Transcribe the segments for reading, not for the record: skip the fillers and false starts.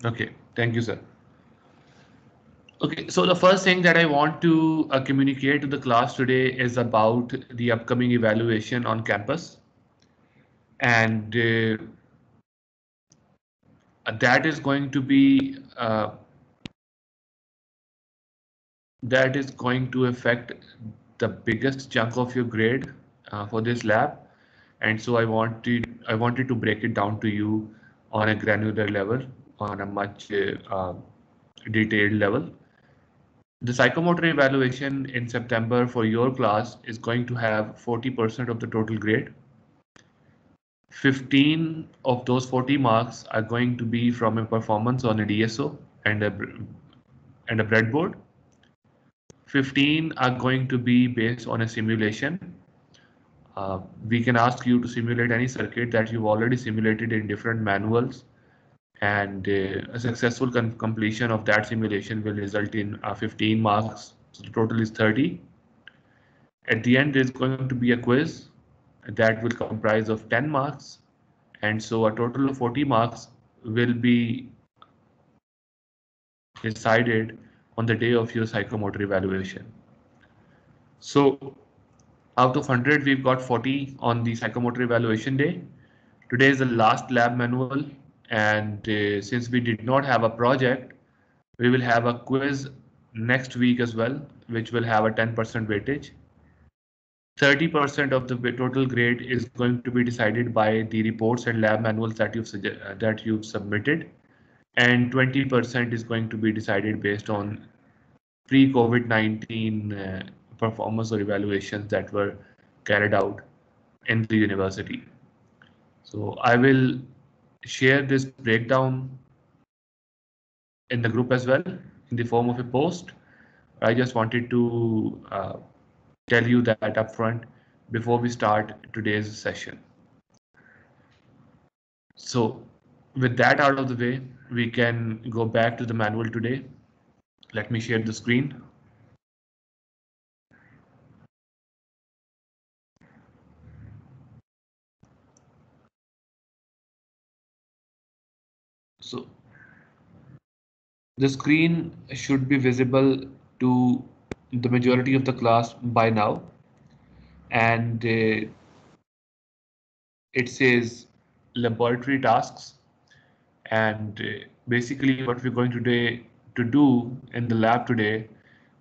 Okay, thank you, sir. Okay, so the first thing that I want to communicate to the class today is about the upcoming evaluation on campus, and that is going to be that is going to affect the biggest chunk of your grade for this lab, and so I wanted to break it down to you on a granular level, on a much detailed level. The psychomotor evaluation in September for your class is going to have 40% of the total grade. 15 of those 40 marks are going to be from a performance on a DSO and a breadboard. 15 are going to be based on a simulation. We can ask you to simulate any circuit that you've already simulated in different manuals, and a successful completion of that simulation will result in 15 marks. So the total is 30. At the end, there's going to be a quiz that will comprise of 10 marks, and so a total of 40 marks will be decided on the day of your psychomotor evaluation. So out of 100, we've got 40 on the psychomotor evaluation day. Today is the last lab manual, and since we did not have a project, we will have a quiz next week as well, which will have a 10% weightage. 30% of the total grade is going to be decided by the reports and lab manuals that you've submitted, and 20% is going to be decided based on pre-COVID-19 performance or evaluations that were carried out in the university. So I will share this breakdown in the group as well in the form of a post. I just wanted to tell you that upfront before we start today's session. So with that out of the way, we can go back to the manual today. Let me share the screen. So the screen should be visible to the majority of the class by now, and it says laboratory tasks, and basically what we're going to do in the lab today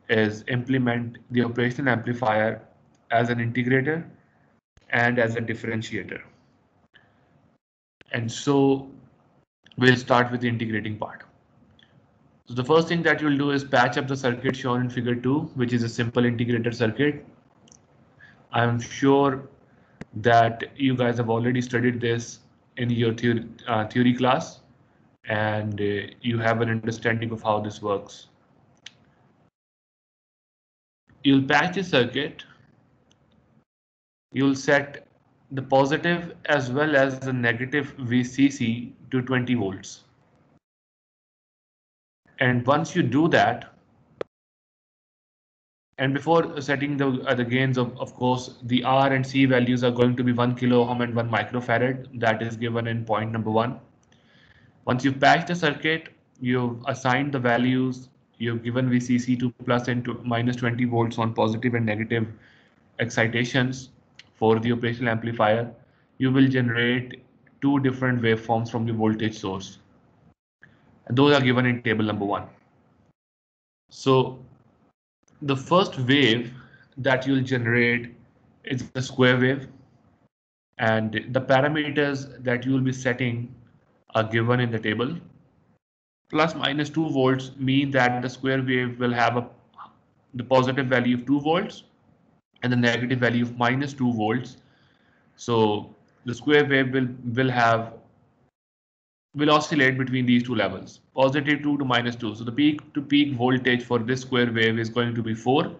is implement the operational amplifier as an integrator and as a differentiator. And so we'll start with the integrating part. So the first thing that you'll do is patch up the circuit shown in figure 2, which is a simple integrated circuit. I'm sure that you guys have already studied this in your theory class, and you have an understanding of how this works. You'll patch the circuit. You'll set the positive as well as the negative VCC to 20 volts. And once you do that, and before setting the gains, of course, the R and C values are going to be 1 kilo ohm and 1 microfarad. That is given in point number 1. Once you've patched the circuit, you've assigned the values, you've given VCC to plus and to minus 20 volts on positive and negative excitations for the operational amplifier. You will generate two different waveforms from the voltage source. And those are given in table number 1. So the first wave that you'll generate is the square wave, and the parameters that you will be setting are given in the table. Plus minus 2 volts mean that the square wave will have the positive value of 2 volts and the negative value of minus 2 volts. So the square wave will oscillate between these two levels, positive 2 to minus 2. So the peak to peak voltage for this square wave is going to be 4,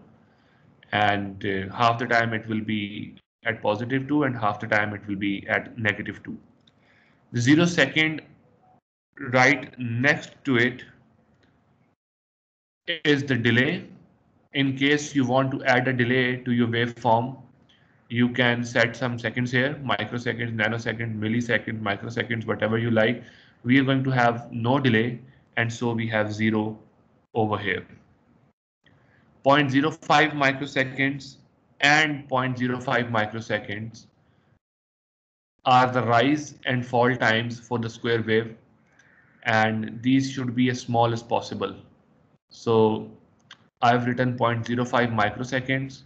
and half the time it will be at positive 2 and half the time it will be at negative 2. The 0 second right next to it is the delay. In case you want to add a delay to your waveform, you can set some seconds here, microseconds, nanoseconds, milliseconds, microseconds, whatever you like. We are going to have no delay and so we have 0 over here. 0.05 microseconds and 0.05 microseconds are the rise and fall times for the square wave, and these should be as small as possible. So I've written 0.05 microseconds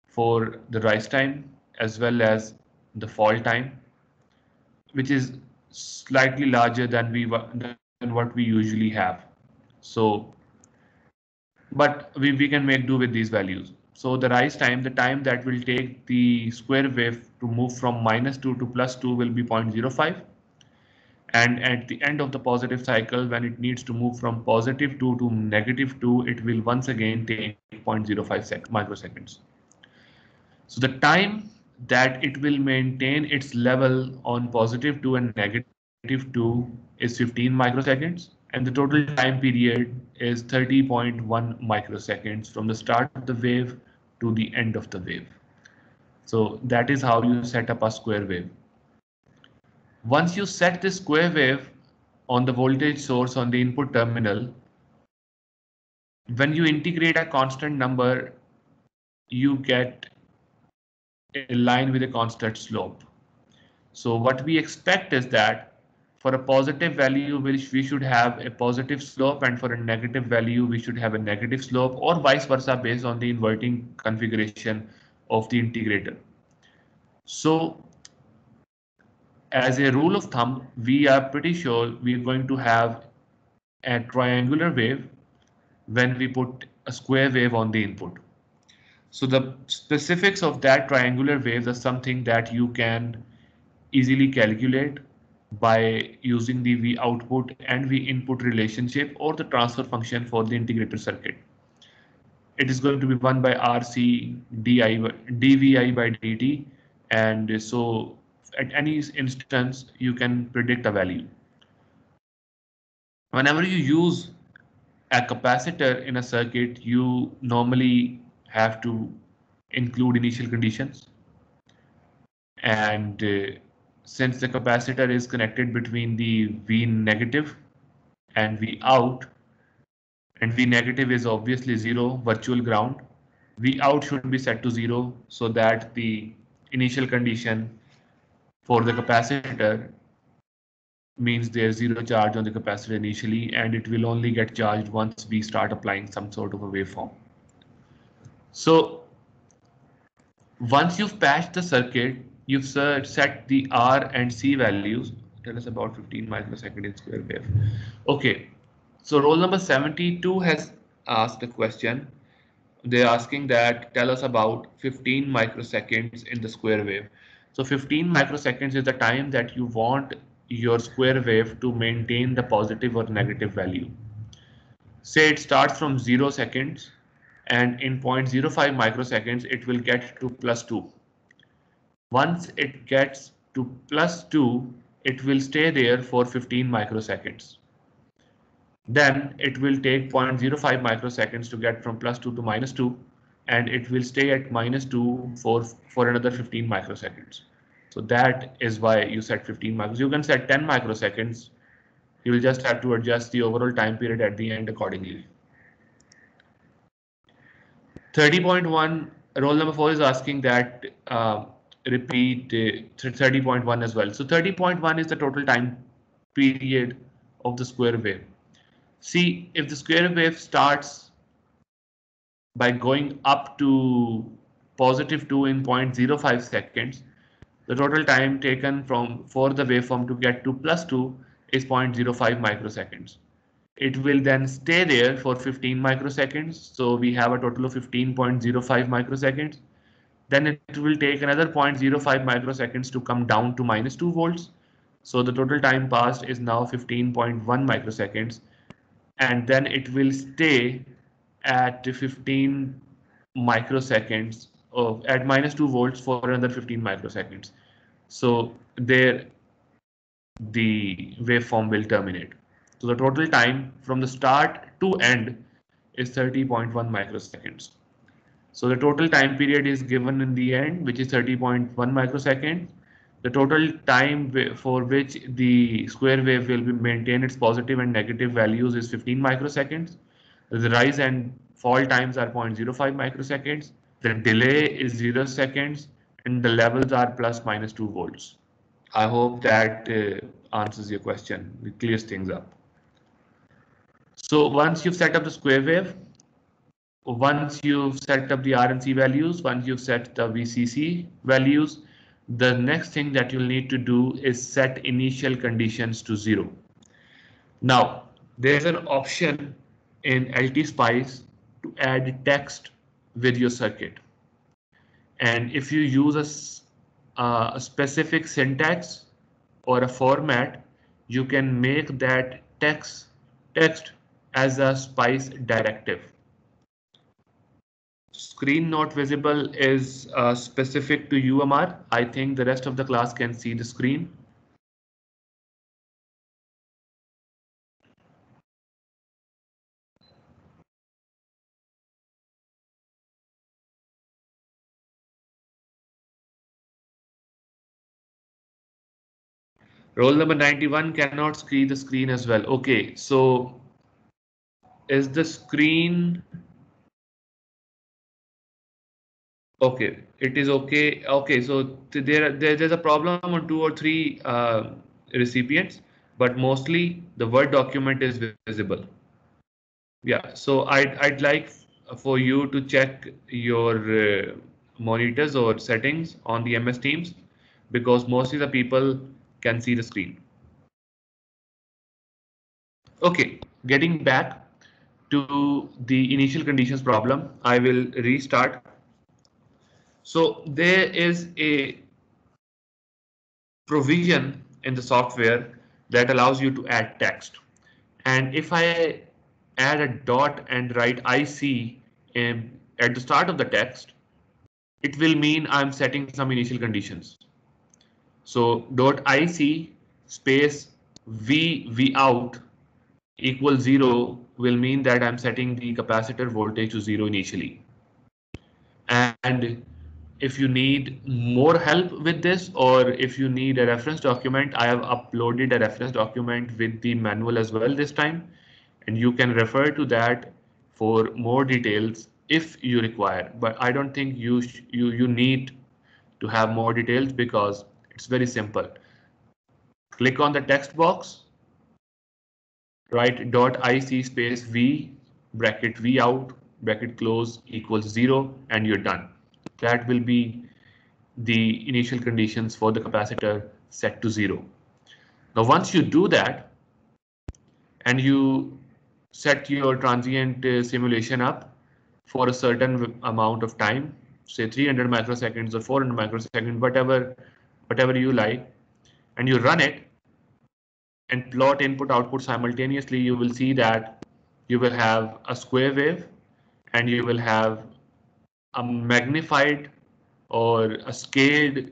for the rise time as well as the fall time, which is slightly larger than what we usually have. So, but we can make do with these values. So the rise time, the time that will take the square wave to move from -2 to +2 will be 0.05. And at the end of the positive cycle, when it needs to move from +2 to -2, it will once again take 0.05 microseconds. So the time that it will maintain its level on +2 and -2 is 15 microseconds, and the total time period is 30.1 microseconds from the start of the wave to the end of the wave. So that is how you set up a square wave. Once you set this square wave on the voltage source on the input terminal, when you integrate a constant number, you get a line with a constant slope. So what we expect is that for a positive value, we should have a positive slope, and for a negative value, we should have a negative slope, or vice versa based on the inverting configuration of the integrator. So as a rule of thumb, we are pretty sure we are going to have a triangular wave when we put a square wave on the input. So the specifics of that triangular wave is something that you can easily calculate by using the V output and V input relationship or the transfer function for the integrator circuit. It is going to be 1 by RC dVi by dt, and so at any instance you can predict a value. Whenever you use a capacitor in a circuit, you normally have to include initial conditions, and since the capacitor is connected between the V negative and V out, and V negative is obviously 0, virtual ground, V out should be set to 0 so that the initial condition for the capacitor means there's 0 charge on the capacitor initially, and it will only get charged once we start applying some sort of a waveform. So once you've patched the circuit, you've set the R and C values. Tell us about 15 microsecond in square wave. Okay, so roll number 72 has asked a question. They're asking that tell us about 15 microseconds in the square wave. So 15 microseconds is the time that you want your square wave to maintain the positive or negative value. Say it starts from 0 seconds, and in 0.05 microseconds it will get to +2. Once it gets to +2, it will stay there for 15 microseconds. Then it will take 0.05 microseconds to get from +2 to -2, and it will stay at -2 for another 15 microseconds. So that is why you set 15 microseconds. You can set 10 microseconds. You will just have to adjust the overall time period at the end accordingly. 30.1, roll number 4 is asking that repeat 30.1 as well. So 30.1 is the total time period of the square wave. See, if the square wave starts by going up to +2 in 0.05 seconds, the total time taken for the waveform to get to +2 is 0.05 microseconds. It will then stay there for 15 microseconds. So we have a total of 15.05 microseconds. Then it will take another 0.05 microseconds to come down to -2 volts. So the total time passed is now 15.1 microseconds. And then it will stay at 15 microseconds at -2 volts for another 15 microseconds. So there the waveform will terminate. So the total time from the start to end is 30.1 microseconds. So the total time period is given in the end, which is 30.1 microseconds. the total time for which the square wave will be maintain its positive and negative values is 15 microseconds. The rise and fall times are 0.05 microseconds. The delay is 0 seconds, and the levels are plus minus 2 volts. I hope that answers your question. It clears things up. So once you've set up the square wave, once you've set up the RNC values, once you've set the VCC values, the next thing that you'll need to do is set initial conditions to 0. Now, there's an option in LTSpice to add text with your circuit. And if you use a specific syntax or a format, you can make that text as a SPICE directive. Screen not visible is specific to UMR. I think the rest of the class can see the screen. Roll number 91 cannot see the screen as well. Okay, so is the screen okay? It is okay. Okay, so there's a problem on 2 or 3 recipients, but mostly the Word document is visible. Yeah, so I'd like for you to check your monitors or settings on the MS Teams, because mostly the people can see the screen. Okay, getting back to the initial conditions problem, I will restart. So there is a provision in the software that allows you to add text. And if I add a dot and write IC at the start of the text, it will mean I'm setting some initial conditions. So .IC space V out equals 0 will mean that I'm setting the capacitor voltage to 0 initially. And if you need more help with this, or if you need a reference document, I have uploaded a reference document with the manual as well this time, and you can refer to that for more details if you require. But I don't think you need to have more details, because it's very simple. Click on the text box, write .IC space V bracket V out bracket close equals 0, and you're done. That will be the initial conditions for the capacitor set to 0. Now, once you do that and you set your transient simulation up for a certain amount of time, say 300 microseconds or 400 microseconds, whatever you like, and you run it and plot input output simultaneously, you will see that you will have a square wave and you will have a magnified or a scaled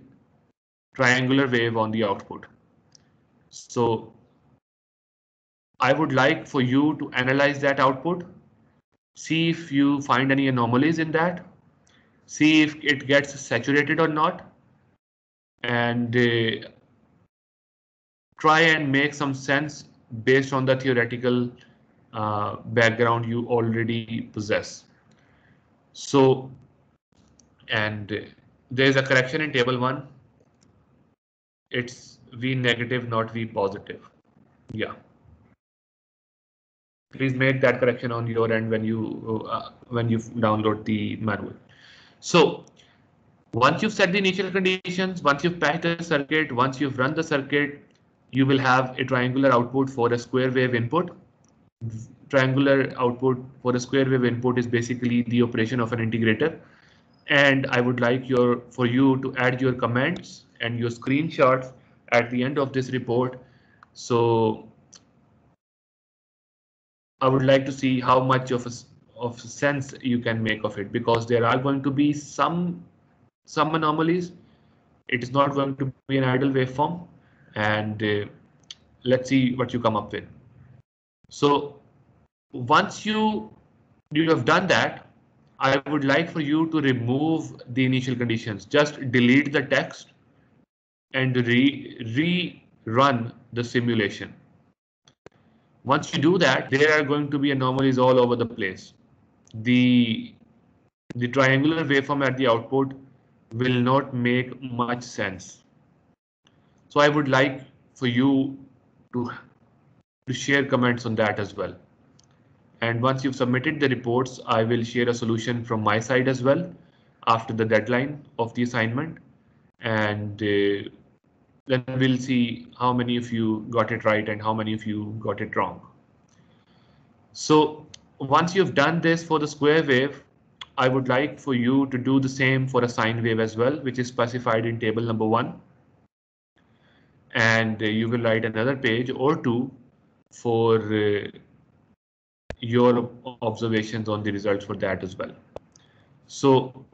triangular wave on the output. So I would like for you to analyze that output, see if you find any anomalies in that, see if it gets saturated or not, and try and make some sense based on the theoretical background you already possess. So, and there's a correction in table 1. It's V negative, not V positive. Yeah. Please make that correction on your end when you download the manual. So once you've set the initial conditions, once you've patched the circuit, once you've run the circuit, you will have a triangular output for a square wave input. Triangular output for a square wave input is basically the operation of an integrator. And I would like for you to add your comments and your screenshots at the end of this report. So I would like to see how much of sense you can make of it, because there are going to be some anomalies. It is not going to be an ideal waveform, and let's see what you come up with. So once you have done that, I would like for you to remove the initial conditions. Just delete the text and rerun the simulation. Once you do that, there are going to be anomalies all over the place. The triangular waveform at the output will not make much sense. So I would like for you to share comments on that as well. And once you've submitted the reports, I will share a solution from my side as well after the deadline of the assignment. And then we'll see how many of you got it right and how many of you got it wrong. So once you've done this for the square wave, I would like for you to do the same for a sine wave as well, which is specified in table number 1. And you will write another page or two for your observations on the results for that as well. So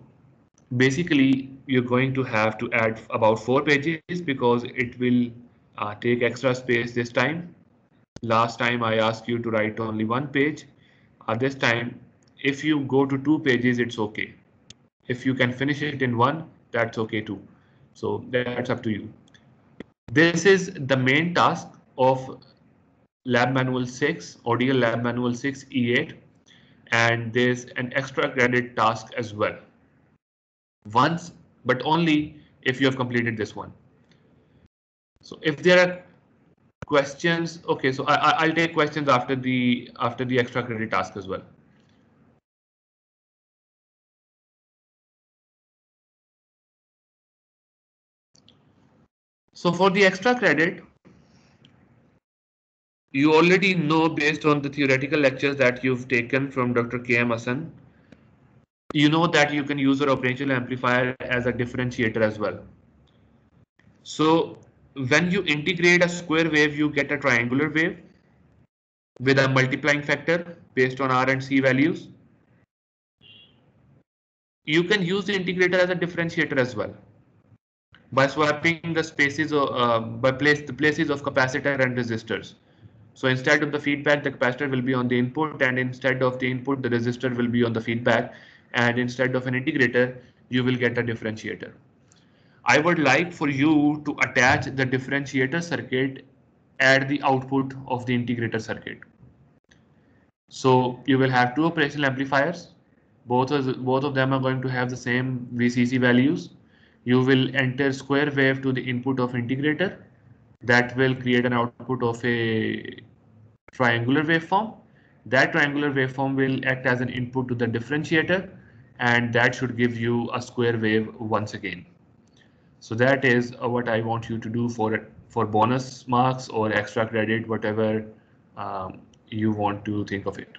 basically, you're going to have to add about 4 pages because it will take extra space this time. Last time I asked you to write only 1 page. This time, if you go to 2 pages, it's okay. If you can finish it in 1, that's okay too. So that's up to you. This is the main task of Lab Manual 6, ODL Lab Manual 6 E8, and there's an extra credit task as well. Once, but only if you have completed this one. So if there are questions, okay, so I'll take questions after the extra credit task as well. So for the extra credit, you already know based on the theoretical lectures that you've taken from Dr. K.M. Hassan, you know that you can use your operational amplifier as a differentiator as well. So when you integrate a square wave, you get a triangular wave with a multiplying factor based on R and C values. You can use the integrator as a differentiator as well by swapping the spaces of the places of capacitor and resistors. So instead of the feedback, the capacitor will be on the input, and instead of the input, the resistor will be on the feedback, and instead of an integrator, you will get a differentiator. I would like for you to attach the differentiator circuit at the output of the integrator circuit. So you will have 2 operational amplifiers. Both of them are going to have the same VCC values. You will enter square wave to the input of integrator. That will create an output of a triangular waveform. That triangular waveform will act as an input to the differentiator, and that should give you a square wave once again. So that is what I want you to do for bonus marks or extra credit, whatever you want to think of it.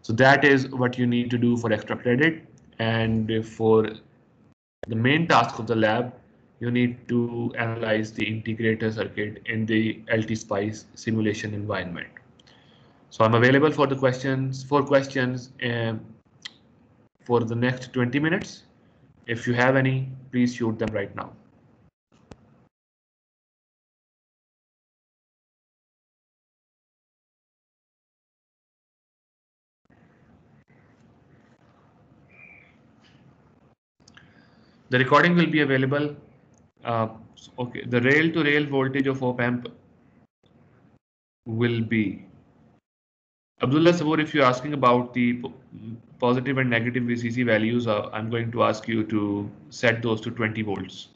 So that is what you need to do for extra credit. And for the main task of the lab, you need to analyze the integrator circuit in the LT-SPICE simulation environment. So I'm available for the questions, for the next 20 minutes. If you have any, please shoot them right now. The recording will be available. Okay, the rail-to-rail voltage of op-amp will be. Abdullah Sabur, if you're asking about the positive and negative VCC values, I'm going to ask you to set those to 20 volts.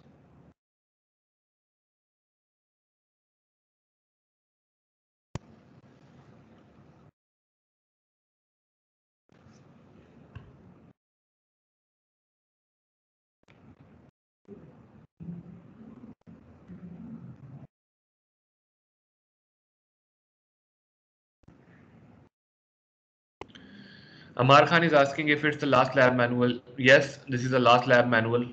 Amar Khan is asking if it's the last lab manual. Yes, this is the last lab manual.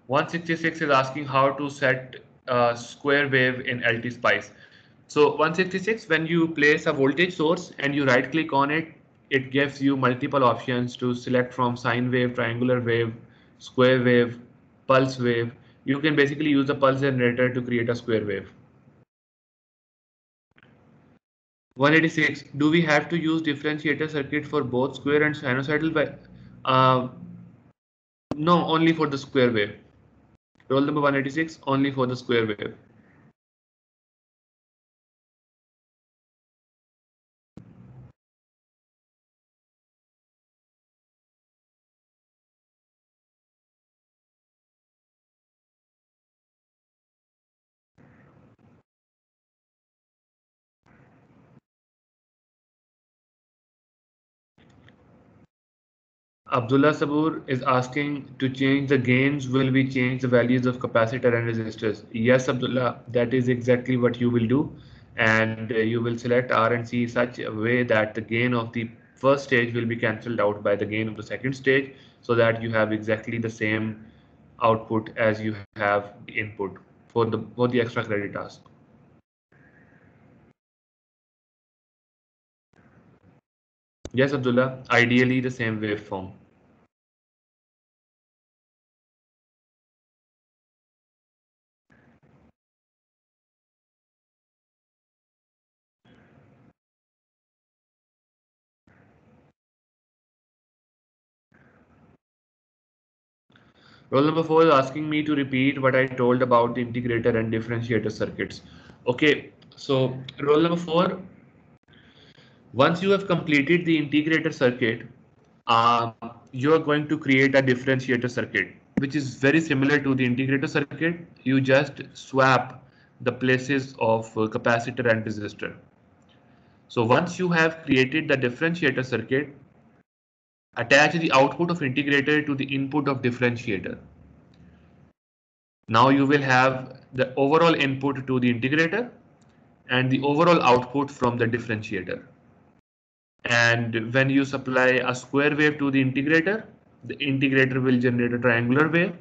166 is asking how to set square wave in LT-SPICE. So 166, when you place a voltage source and you right click on it, it gives you multiple options to select from sine wave, triangular wave, square wave, pulse wave. You can basically use the pulse generator to create a square wave. 186, do we have to use differentiator circuit for both square and sinusoidal wave? No, only for the square wave. Roll number 186 only for the square wave. Abdullah Sabur is asking to change the gains. Will we change the values of capacitor and resistors? Yes, Abdullah, that is exactly what you will do. And you will select R and C such a way that the gain of the first stage will be cancelled out by the gain of the second stage so that you have exactly the same output as you have the input for the extra credit task. Yes, Abdullah, ideally the same waveform. Roll number 4 is asking me to repeat what I told about the integrator and differentiator circuits. Okay, so roll number 4, once you have completed the integrator circuit, you are going to create a differentiator circuit, which is very similar to the integrator circuit. You just swap the places of capacitor and resistor. So once you have created the differentiator circuit, attach the output of integrator to the input of differentiator. Now you will have the overall input to the integrator and the overall output from the differentiator. And when you supply a square wave to the integrator will generate a triangular wave.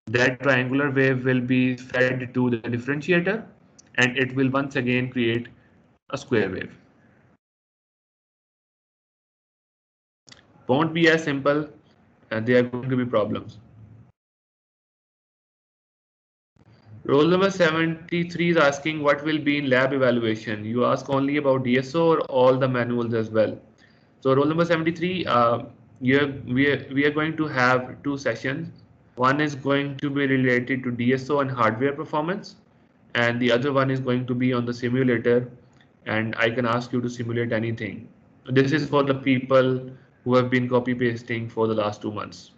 That triangular wave will be fed to the differentiator and it will once again create a square wave. Won't be as simple, and there are going to be problems. Roll number 73 is asking what will be in lab evaluation. You ask only about DSO or all the manuals as well. So roll number 73, we are going to have two sessions. One is going to be related to DSO and hardware performance, and the other one is going to be on the simulator, and I can ask you to simulate anything. This is for the people who have been copy pasting for the last 2 months.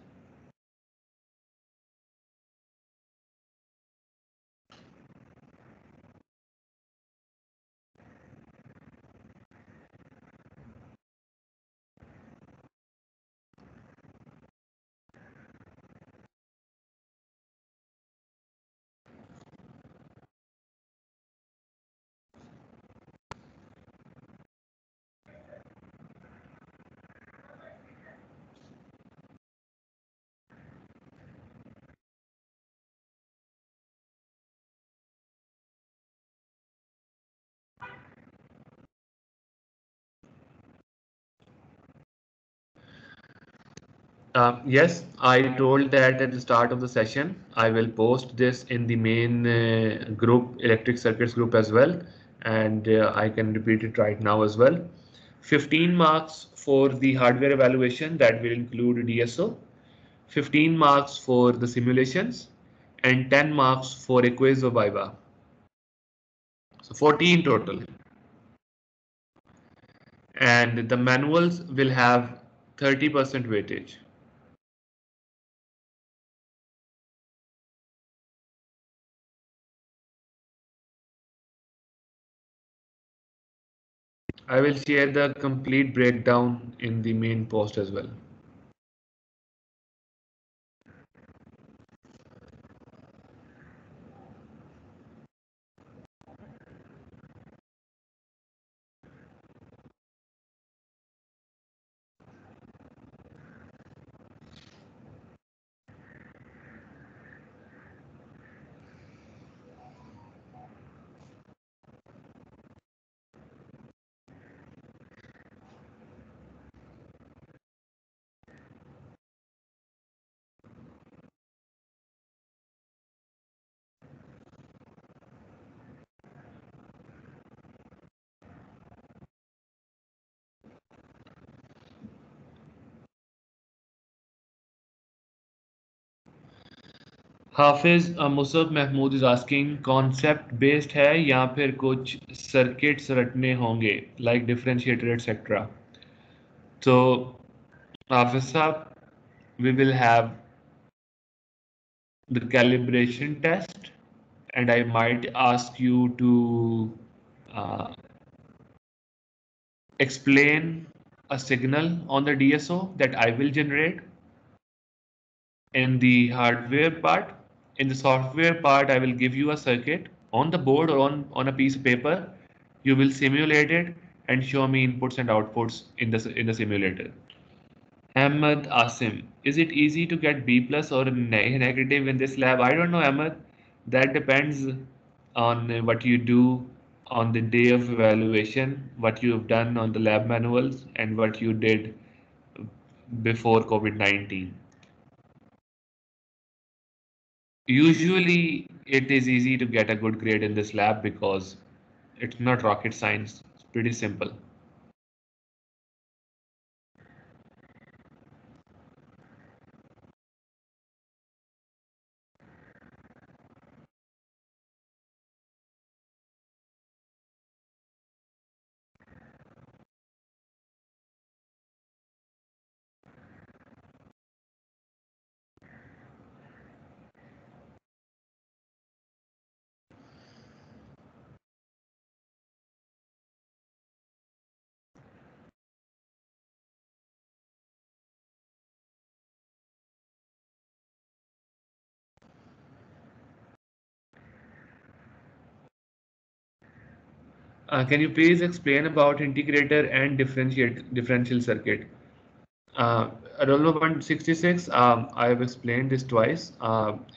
Yes, I told that at the start of the session. I will post this in the main group, electric circuits group as well, and I can repeat it right now as well. 15 marks for the hardware evaluation, that will include DSO, 15 marks for the simulations, and 10 marks for a quiz or viva. So 14 total. And the manuals will have 30% weightage. I will share the complete breakdown in the main post as well. Hafiz Musab Mahmood is asking concept based है या फिर कुछ circuits रटने होंगे like differentiator etcetera. तो हाफिज साहब, we will have the calibration test, and I might ask you to uh, explain a signal on the DSO that I will generate in the hardware part. In the software part, I will give you a circuit on the board or on a piece of paper. You will simulate it and show me inputs and outputs in the simulator. Ahmed Asim, is it easy to get B plus or negative in this lab? I don't know, Ahmed. That depends on what you do on the day of evaluation, what you have done on the lab manuals, and what you did before COVID-19. Usually, it is easy to get a good grade in this lab because it's not rocket science. It's pretty simple. Can you please explain about integrator and differential circuit? Uh, Roll number 166, I have explained this twice.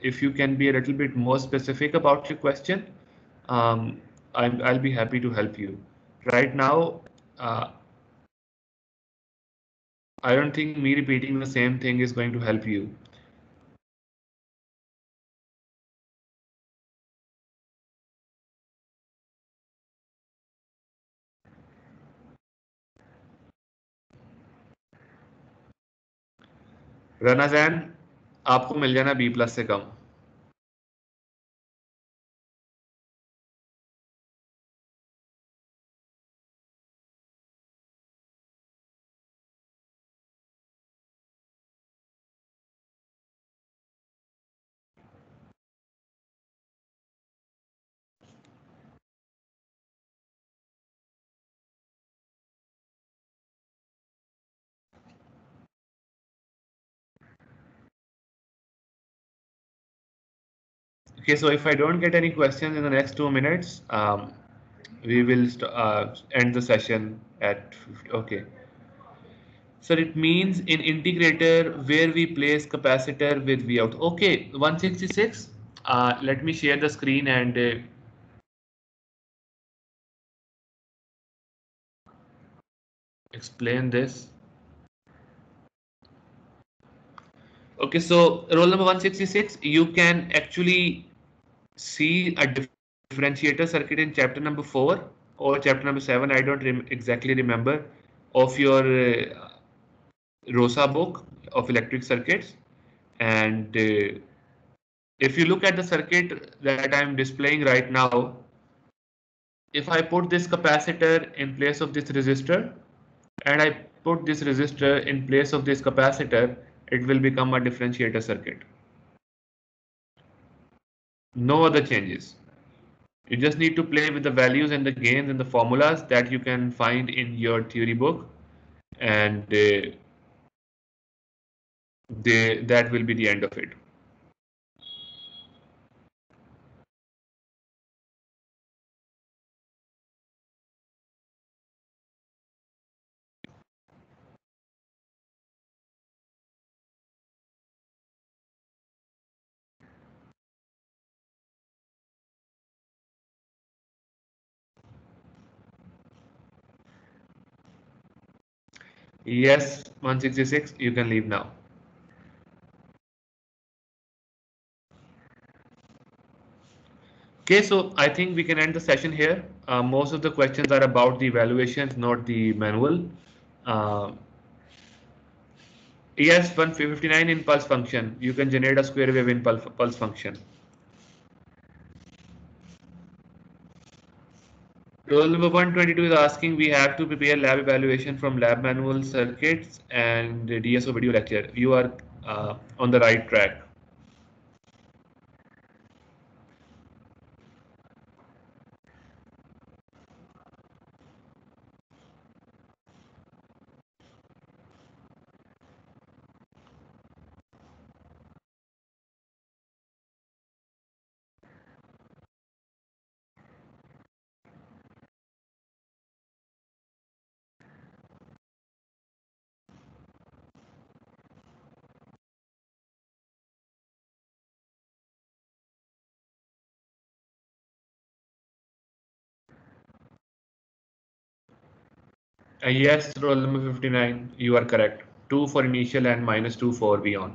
If you can be a little bit more specific about your question, I'll be happy to help you. Right now, I don't think me repeating the same thing is going to help you. रना Jain, आपको मिल जाना B plus से कम. Okay, so if I don't get any questions in the next 2 minutes, we will end the session at 50. Okay. So it means in integrator where we place capacitor with V out. Okay, 166. Let me share the screen and explain this. Okay, so roll number 166, you can actually see a differentiator circuit in chapter number 4 or chapter number 7. I don't exactly remember of your ROSA book of electric circuits. And if you look at the circuit that I'm displaying right now, if I put this capacitor in place of this resistor and I put this resistor in place of this capacitor, it will become a differentiator circuit. No other changes. You just need to play with the values and the gains and the formulas that you can find in your theory book, and that will be the end of it. Yes, 166, you can leave now. Okay, so I think we can end the session here. Most of the questions are about the evaluations, not the manual. Uh, Yes, 159 in pulse function. You can generate a square wave in pulse function. Rule number 122 is asking we have to prepare lab evaluation from lab manual circuits and DSO video lecture. You are on the right track. Yes, roll number 59. You are correct. 2 for initial and -2 for beyond.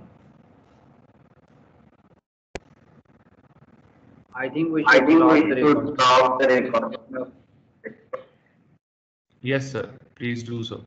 I think we I should think we start the should record. stop the record. Yes, sir. Please do so.